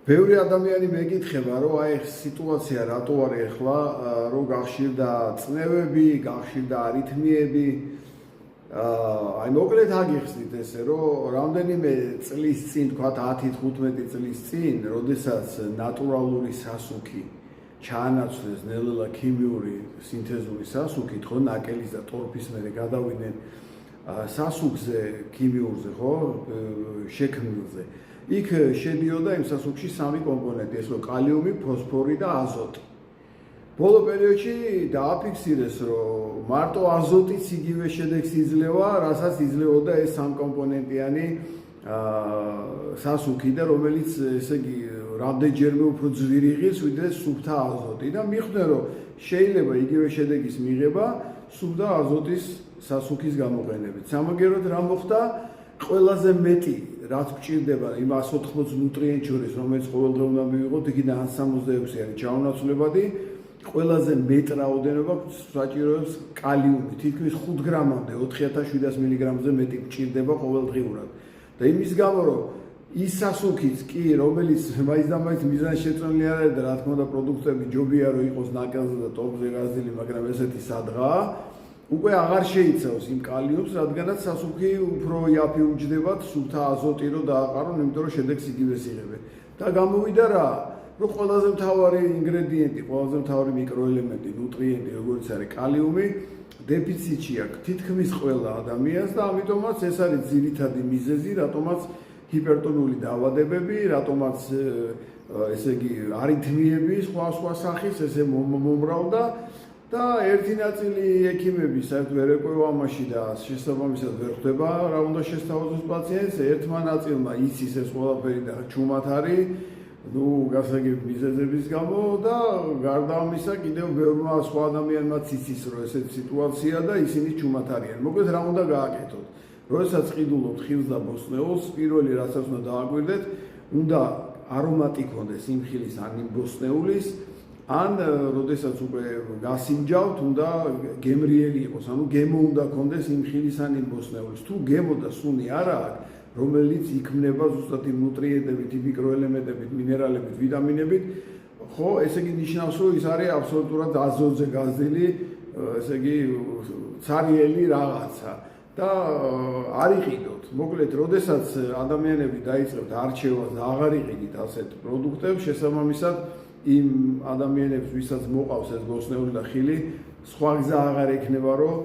ბევრი ადამიანი მეკითხება, რომ აი სიტუაცია რატო არის ახლა, რომ გახშირდა წნევები, გახშირდა არითმიები. აი მოკლედ აგიხსნით ესე, რომ რამდენიმე წლის წინ, თქვათ 10-15 წლის წინ, როდესაც ნატურალური სასუქი ჩაანაცვლეს ნელ-ნელა ქიმიური სინთეზური სასუქით, ხო, ნაკელის და ტორფის მერე გადავიდნენ სასუქზე, ქიმიურზე, ხო, შექმნილზე. იქ შედიოდა იმ სასუქში სამი კომპონენტი, ეს რომ კალიუმი, ფოსფორი და აზოტი. ბოლო პერიოდში დააფიქსირეს, რომ მარტო აზოტიც იგივე შედეგს იძლევა, რასაც იძლეოდა ეს სამკომპონენტიანი სასუქი და რომელიც ესე იგი რამდენჯერმე უფრო ძვირი ღირს, ვიდრე სუფთა აზოტი და მიხვდნენ, რომ შეიძლება იგივე შედეგის მიღება სუფთა აზოტის სასუქის გამოყენებით. სამაგეროდ რა მოხდა? ყველაზე მეტი რაც გვჭირდება იმ 180 ნუტრიენტ შორის, რომელიც ყოველდღე უნდა მივიღოთ, იქიდან 166 არის ჩაუნაცვლებადი, ყველაზე მეტ რაოდენობა საჭიროებს კალიუმი, თითქმის 5 გრამამდე, 4700 მილიგრამზე მეტი გვჭირდება ყოველდღიურად. და იმის გამო, რომ ის სასუქიც კი, რომელიც მაინც და მაინც მიზანშეწონილი არ არის და რა თქმა უნდა პროდუქტები ჯობია რომ იყოს ნაკელზე და ტორფზე გაზრდილი, მაგრამ ესეთი სადღაა, უკვე აღარ შეიცავს იმ კალიუმს, რადგანაც სასუქი უფრო იაფი უჯდებათ სუფთა აზოტი რომ დააყარონ, იმიტომ რომ შედეგს იგივეს იღებენ. და გამოვიდა რა, რომ ყველაზე მთავარი ინგრედიენტი, ყველაზე მთავარი მიკროელემენტი, ნუტრიენტი, როგორც არის კალიუმი, დეფიციტში აქვს თითქმის ყველა ადამიანს და ამიტომაც ეს არის ძირითადი მიზეზი, რატომაც ჰიპერტონული დაავადებები, რატომაც ესე იგი არითმიები სხვა სახის ესე მომრავლდა და ერთი ნაწილი ექიმები საერთოდ ვერ ეკვევა ამაში და შესაბამისად ვერ ხვდება რა უნდა შესთავაზოს პაციენტს, ერთმა ნაწილმა იცის ეს ყველაფერი და ჩუმად არის, ნუ გასაგები მიზეზების გამო და გარდა ამისა კიდევ ბევრმა სხვა ადამიანმაც იცის რომ ესეთი სიტუაცია და ისინი ჩუმად არიან. მოკლედ რა უნდა გააკეთოთ? როდესაც ყიდულობთ ხილს და ბოსტნეულს, პირველი რასაც უნდა დააკვირდეთ, უნდა არომატი ქონდეს იმ ხილის ან იმ ბოსტნეულის, ან როდესაც უკვე გასინჯავთ, უნდა გემრიელი იყოს, ანუ გემო უნდა ქონდეს იმ ხილის ან იმ ბოსტნეულის. თუ გემო და სუნი არ აქვს, რომელიც იქმნება ზუსტად იმ ნუტრიენტებით, იმ მიკროელემენტებით, მინერალებით, ვიტამინებით, ხო, ესე იგი ნიშნავს, რომ ის არის აბსოლუტურად აზოტზე გაზრდილი, ესე იგი ცარიელი რაღაცა. და არ იყიდოთ. მოკლედ, როდესაც ადამიანები დაიწყებთ არჩევას და აღარ იყიდით ასეთ პროდუქტებს, შესაბამისად იმ ადამიანებს, ვისაც მოყავს ეს ბოსტნეული და ხილი, სხვა გზა აღარ ექნება, რომ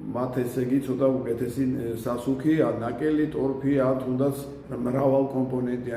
მათ ესე იგი ცოტა უკეთესი სასუქი, ან ნაკელი, ტორფი, ან თუნდაც მრავალ კომპონენტიანი